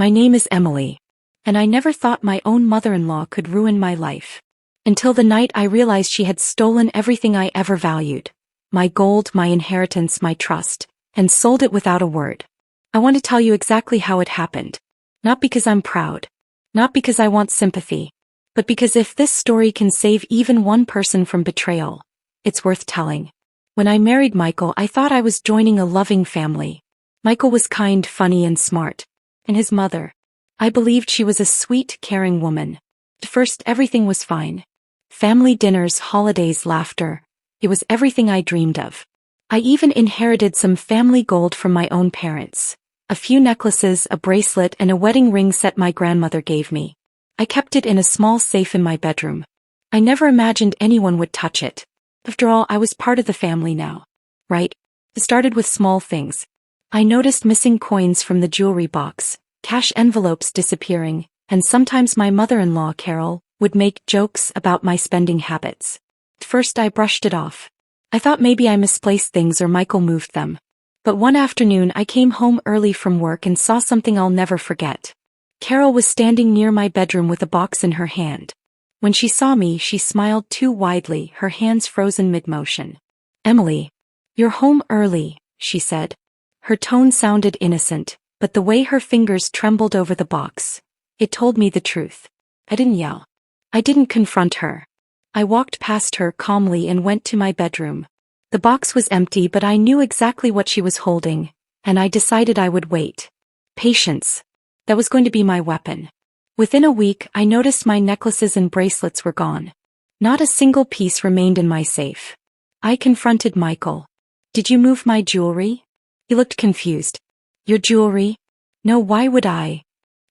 My name is Emily. And I never thought my own mother-in-law could ruin my life. Until the night I realized she had stolen everything I ever valued. My gold, my inheritance, my trust, and sold it without a word. I want to tell you exactly how it happened. Not because I'm proud. Not because I want sympathy. But because if this story can save even one person from betrayal, it's worth telling. When I married Michael, I thought I was joining a loving family. Michael was kind, funny, and smart. And his mother, I believed she was a sweet, caring woman. At first, everything was fine. Family dinners, holidays, laughter. It was everything I dreamed of. I even inherited some family gold from my own parents. A few necklaces, a bracelet, and a wedding ring set my grandmother gave me. I kept it in a small safe in my bedroom. I never imagined anyone would touch it. After all, I was part of the family now. Right? It started with small things. I noticed missing coins from the jewelry box, cash envelopes disappearing, and sometimes my mother-in-law, Carol, would make jokes about my spending habits. At first I brushed it off. I thought maybe I misplaced things or Michael moved them. But one afternoon I came home early from work and saw something I'll never forget. Carol was standing near my bedroom with a box in her hand. When she saw me, she smiled too widely, her hands frozen mid-motion. "Emily, you're home early," she said. Her tone sounded innocent, but the way her fingers trembled over the box, it told me the truth. I didn't yell. I didn't confront her. I walked past her calmly and went to my bedroom. The box was empty, but I knew exactly what she was holding, and I decided I would wait. Patience. That was going to be my weapon. Within a week, I noticed my necklaces and bracelets were gone. Not a single piece remained in my safe. I confronted Michael. "Did you move my jewelry?" He looked confused. "Your jewelry? No, why would I?"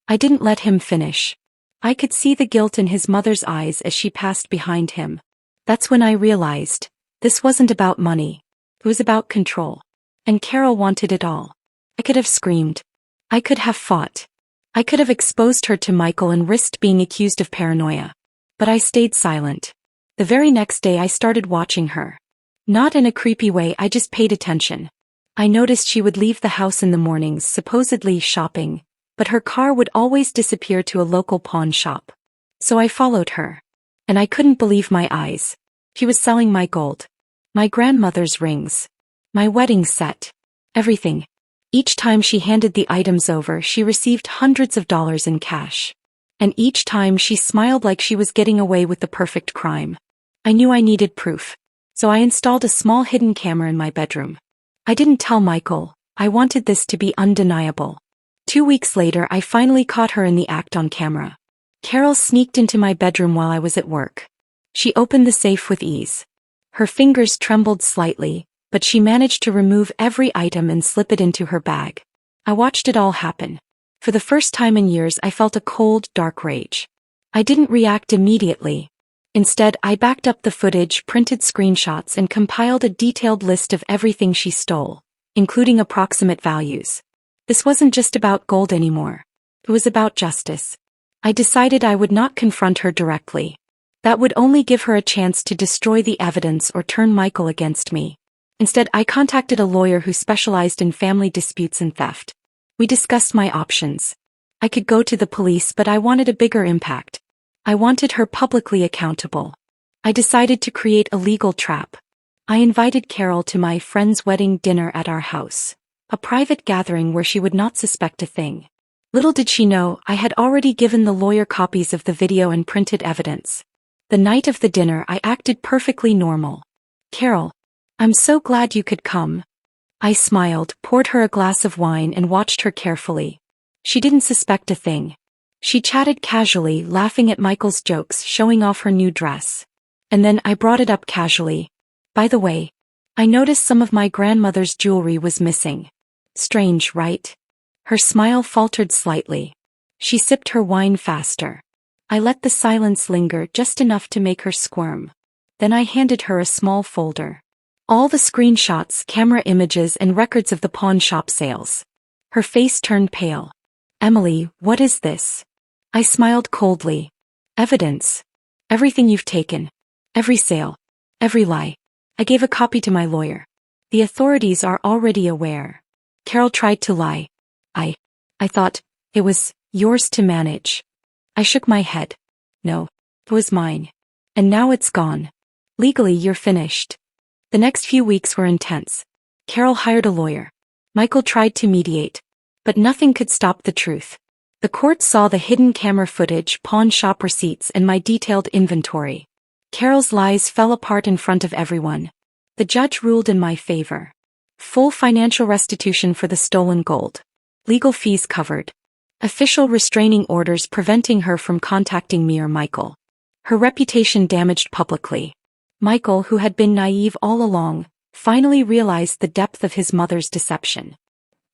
I didn't let him finish. I could see the guilt in his mother's eyes as she passed behind him. That's when I realized, this wasn't about money. It was about control. And Carol wanted it all. I could have screamed. I could have fought. I could have exposed her to Michael and risked being accused of paranoia. But I stayed silent. The very next day I started watching her. Not in a creepy way, I just paid attention. I noticed she would leave the house in the mornings, supposedly shopping, but her car would always disappear to a local pawn shop. So I followed her. And I couldn't believe my eyes. She was selling my gold. My grandmother's rings. My wedding set. Everything. Each time she handed the items over, she received hundreds of dollars in cash. And each time she smiled like she was getting away with the perfect crime. I knew I needed proof. So I installed a small hidden camera in my bedroom. I didn't tell Michael. I wanted this to be undeniable. 2 weeks later, I finally caught her in the act on camera. Carol sneaked into my bedroom while I was at work. She opened the safe with ease. Her fingers trembled slightly, but she managed to remove every item and slip it into her bag. I watched it all happen. For the first time in years, I felt a cold, dark rage. I didn't react immediately. Instead, I backed up the footage, printed screenshots, and compiled a detailed list of everything she stole, including approximate values. This wasn't just about gold anymore. It was about justice. I decided I would not confront her directly. That would only give her a chance to destroy the evidence or turn Michael against me. Instead, I contacted a lawyer who specialized in family disputes and theft. We discussed my options. I could go to the police, but I wanted a bigger impact. I wanted her publicly accountable. I decided to create a legal trap. I invited Carol to my friend's wedding dinner at our house, a private gathering where she would not suspect a thing. Little did she know, I had already given the lawyer copies of the video and printed evidence. The night of the dinner, I acted perfectly normal. "Carol, I'm so glad you could come." I smiled, poured her a glass of wine, and watched her carefully. She didn't suspect a thing. She chatted casually, laughing at Michael's jokes, showing off her new dress. And then I brought it up casually. "By the way, I noticed some of my grandmother's jewelry was missing. Strange, right?" Her smile faltered slightly. She sipped her wine faster. I let the silence linger just enough to make her squirm. Then I handed her a small folder. All the screenshots, camera images, and records of the pawn shop sales. Her face turned pale. "Emily, what is this?" I smiled coldly. "Evidence. Everything you've taken. Every sale. Every lie. I gave a copy to my lawyer. The authorities are already aware." Carol tried to lie. I thought, it was Yours to manage. I shook my head. No, it was mine. And now it's gone. Legally, you're finished. The next few weeks were intense. Carol hired a lawyer. Michael tried to mediate. But nothing could stop the truth. The court saw the hidden camera footage, pawn shop receipts, and my detailed inventory. Carol's lies fell apart in front of everyone. The judge ruled in my favor. Full financial restitution for the stolen gold. Legal fees covered. Official restraining orders preventing her from contacting me or Michael. Her reputation damaged publicly. Michael, who had been naive all along, finally realized the depth of his mother's deception.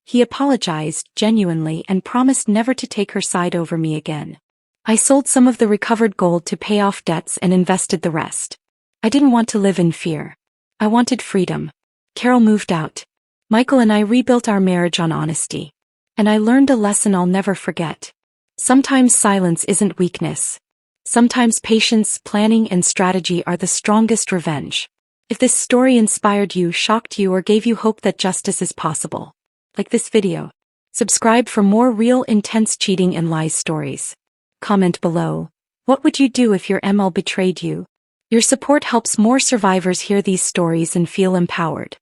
He apologized genuinely and promised never to take her side over me again. I sold some of the recovered gold to pay off debts and invested the rest. I didn't want to live in fear. I wanted freedom. Carol moved out. Michael and I rebuilt our marriage on honesty. And I learned a lesson I'll never forget. Sometimes silence isn't weakness. Sometimes patience, planning, and strategy are the strongest revenge. If this story inspired you, shocked you, or gave you hope that justice is possible, like this video. Subscribe for more real, intense cheating and lies stories. Comment below. What would you do if your ML betrayed you? Your support helps more survivors hear these stories and feel empowered.